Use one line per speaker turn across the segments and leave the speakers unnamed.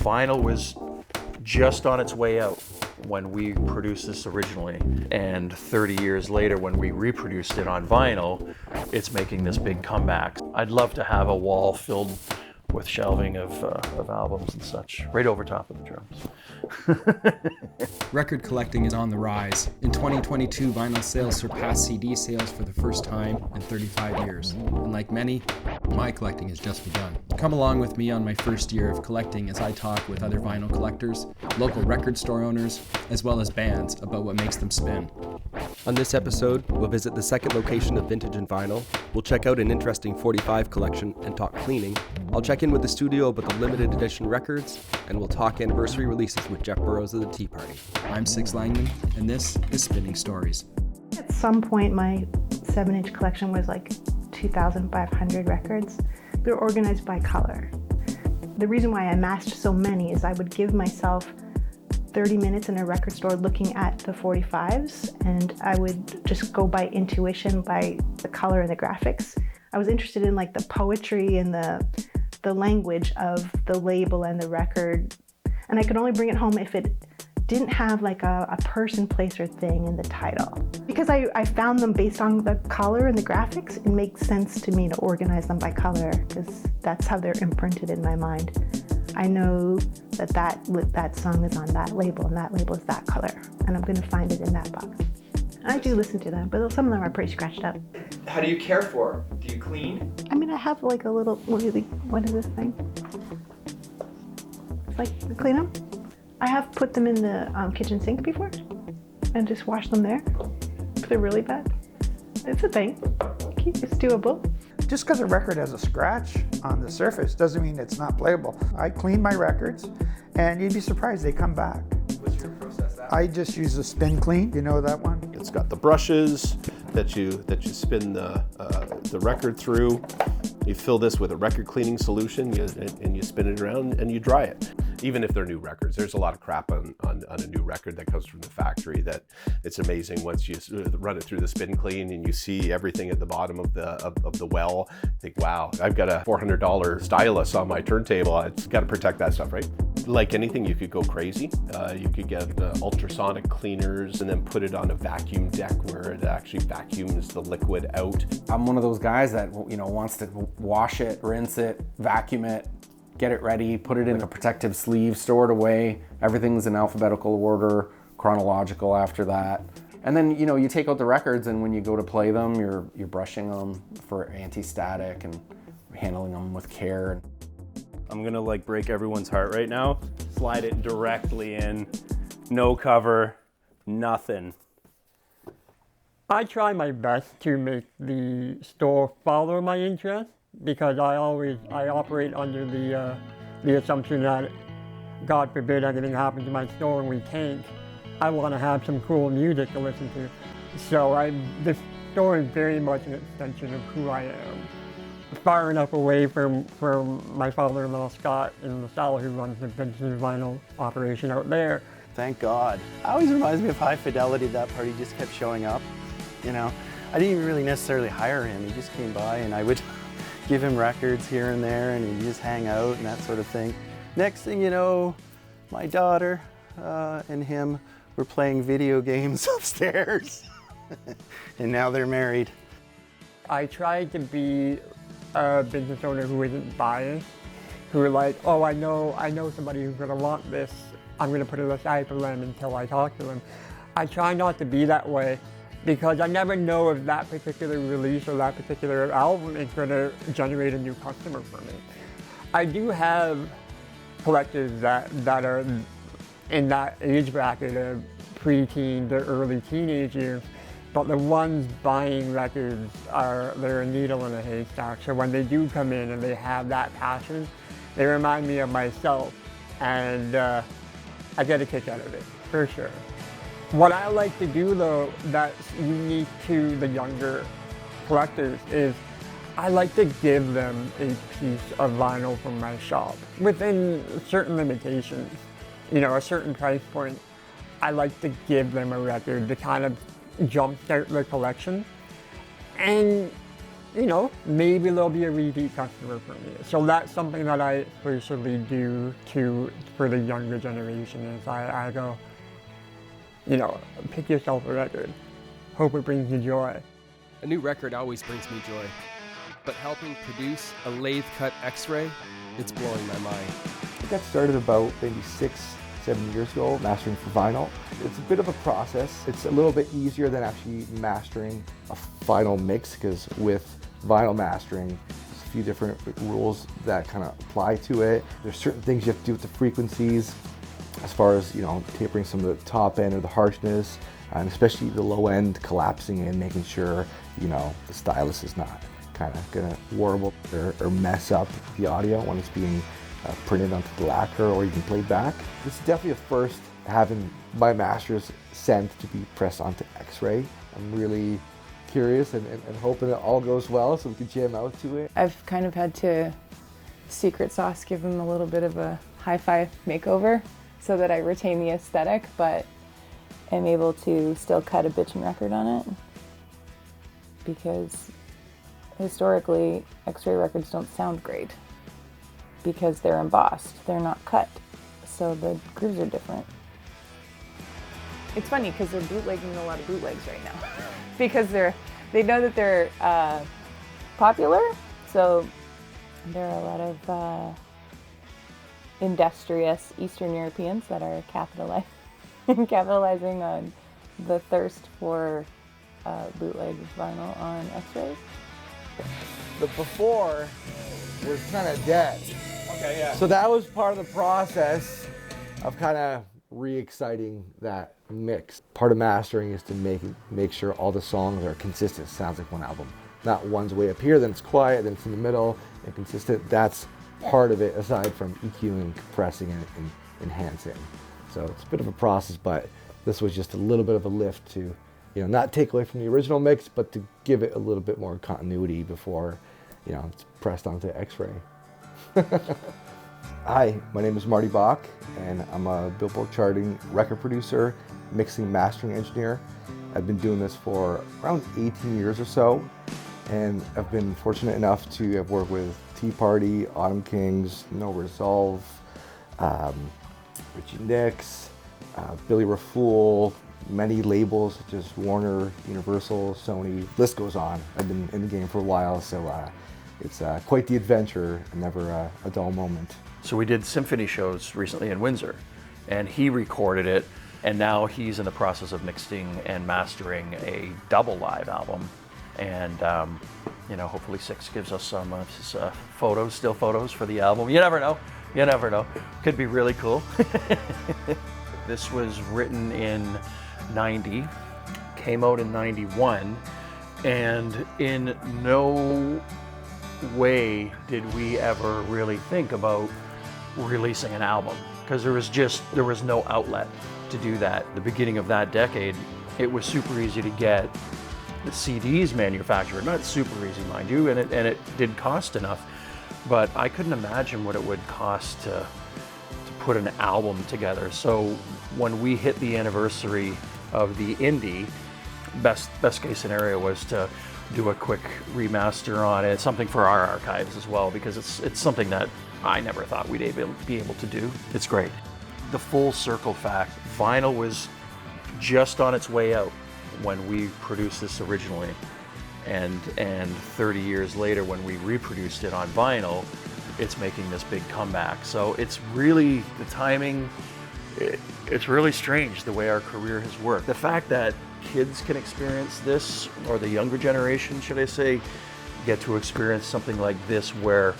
Vinyl was just on its way out when we produced this originally, and 30 years later when we reproduced it on vinyl, it's making this big comeback. I'd love to have a wall filled with shelving of albums and such, right over top of the drums.
Record collecting is on the rise. In 2022, vinyl sales surpassed CD sales for the first time in 35 years. And like many, my collecting has just begun. Come along with me on my first year of collecting as I talk with other vinyl collectors, local record store owners, as well as bands about what makes them spin.
On this episode, we'll visit the second location of Vintage and Vinyl, we'll check out an interesting 45 collection and talk cleaning, I'll check in with the studio about the limited edition records, and we'll talk anniversary releases with Jeff Burrows of the Tea Party.
I'm Six Langman, and this is Spinning Stories.
At some point, my 7-inch collection was like 2,500 records. They're organized by color. The reason why I amassed so many is I would give myself 30 minutes in a record store looking at the 45s, and I would just go by intuition, by the color and the graphics. I was interested in like the poetry and the language of the label and the record, and I could only bring it home if it didn't have like a person, place, or thing in the title. Because I found them based on the color and the graphics, it makes sense to me to organize them by color, because that's how they're imprinted in my mind. I know that song is on that label, and that label is that color, and I'm going to find it in that box. And I do listen to them, but some of them are pretty scratched up.
How do you care for them? Do you clean?
I mean, I have like a little, what is this thing? It's like, clean them? I have put them in the kitchen sink before, and just wash them there, if they're really bad. It's a thing. It's doable.
Just because a record has a scratch on the surface doesn't mean it's not playable. I clean my records, and you'd be surprised they come back.
What's your process?
I just use a spin clean. You know that one?
It's got the brushes that you spin the record through. You fill this with a record cleaning solution, and you spin it around and you dry it. Even if they're new records, there's a lot of crap on a new record that comes from the factory that it's amazing once you run it through the spin clean and you see everything at the bottom of the well. Think, wow, I've got a $400 stylus on my turntable. It's got to protect that stuff, right? Like anything, you could go crazy. You could get ultrasonic cleaners and then put it on a vacuum deck where it actually vacuums the liquid out.
I'm one of those guys that wants to wash it, rinse it, vacuum it, get it ready, put it in a protective sleeve, store it away. Everything's in alphabetical order, chronological after that. And then, you take out the records, and when you go to play them, you're brushing them for anti-static and handling them with care.
I'm gonna break everyone's heart right now. Slide it directly in, no cover, nothing.
I try my best to make the store follow my interest, because I operate under the assumption that, God forbid anything happens to my store and we tank, I want to have some cool music to listen to. So the store is very much an extension of who I am. Far enough away from my father-in-law Scott in LaSalle, who runs the vintage vinyl operation out there.
Thank God. It always reminds me of High Fidelity. That party just kept showing up. I didn't even really necessarily hire him. He just came by, and I would give him records here and there, and he'd just hang out and that sort of thing. Next thing you know, my daughter and him were playing video games upstairs. And now they're married.
I try to be a business owner who isn't biased, who are like, oh, I know somebody who's gonna want this. I'm gonna put it aside for them until I talk to them. I try not to be that way, because I never know if that particular release or that particular album is gonna generate a new customer for me. I do have collectors that are in that age bracket of pre-teen to early teenage years, but the ones buying records they're a needle in a haystack. So when they do come in and they have that passion, they remind me of myself, and I get a kick out of it, for sure. What I like to do, though, that's unique to the younger collectors, is I like to give them a piece of vinyl from my shop within certain limitations, a certain price point. I like to give them a record to kind of jumpstart their collection. And you know, maybe there'll be a repeat customer for me. So that's something that I exclusively do for the younger generation is I go, you know, pick yourself a record. Hope it brings you joy.
A new record always brings me joy, but helping produce a lathe-cut X-ray, it's blowing my mind.
I got started about maybe 6-7 years ago mastering for vinyl. It's a bit of a process. It's a little bit easier than actually mastering a final mix, because with vinyl mastering, there's a few different rules that kind of apply to it. There's certain things you have to do with the frequencies, as far as, you know, tapering some of the top end or the harshness, and especially the low end collapsing in, making sure, you know, the stylus is not kind of gonna warble or mess up the audio when it's being printed onto the lacquer or even played back. This is definitely a first, having my masters sent to be pressed onto X-ray. I'm really curious and hoping it all goes well so we can jam out to it.
I've kind of had to secret sauce give them a little bit of a hi-fi makeover so that I retain the aesthetic, but am able to still cut a bitchin' record on it, because historically X-ray records don't sound great because they're embossed, they're not cut, so the grooves are different. It's funny because they're bootlegging a lot of bootlegs right now because they know that they're popular, so there are a lot of industrious Eastern Europeans that are capitalizing on the thirst for bootleg vinyl on X-rays.
The before was kind of dead.
Okay, yeah.
So that was part of the process of kind of re-exciting that mix. Part of mastering is to make sure all the songs are consistent. It sounds like one album. Not one's way up here, then it's quiet, then it's in the middle, and consistent. That's part of it, aside from EQing, compressing, and enhancing. So it's a bit of a process, but this was just a little bit of a lift to, you know, not take away from the original mix, but to give it a little bit more continuity before, you know, it's pressed onto X-ray. Hi, my name is Marty Bach, and I'm a Billboard charting record producer, mixing, mastering engineer. I've been doing this for around 18 years or so, and I've been fortunate enough to have worked with Tea Party, Autumn Kings, No Resolve, Richie Nix, Billy Rafool, many labels such as Warner, Universal, Sony, list goes on. I've been in the game for a while, so it's quite the adventure and never a dull moment.
So we did symphony shows recently in Windsor, and he recorded it, and now he's in the process of mixing and mastering a double live album. And you know, hopefully Six gives us some photos, still photos for the album. You never know. You never know. Could be really cool. This was written in 90, came out in 91, and in no way did we ever really think about releasing an album, because there was no outlet to do that. The beginning of that decade, it was super easy to get the CDs manufactured. Not super easy, mind you, and it did cost enough, but I couldn't imagine what it would cost to put an album together. So when we hit the anniversary of the indie, best case scenario was to do a quick remaster on it, something for our archives as well, because it's something that I never thought we'd be able to do. It's great. The full circle fact, vinyl was just on its way out when we produced this originally, and 30 years later when we reproduced it on vinyl, it's making this big comeback. So it's really, the timing, it's really strange the way our career has worked. The fact that kids can experience this, or the younger generation, should I say, get to experience something like this, where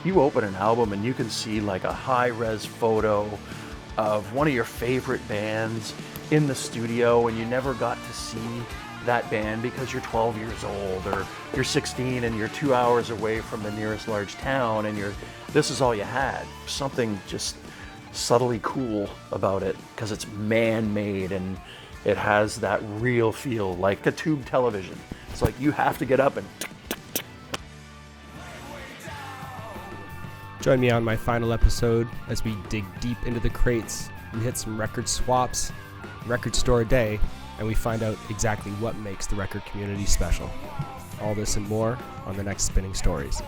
you open an album and you can see like a high-res photo of one of your favorite bands in the studio, and you never got to see that band because you're 12 years old, or you're 16 and you're 2 hours away from the nearest large town, and this is all you had. Something just subtly cool about it, because it's man-made and it has that real feel, like a tube television. It's like you have to get up and...
Join me on my final episode as we dig deep into the crates. We hit some record swaps, record store a day, and we find out exactly what makes the record community special. All this and more on the next Spinning Stories.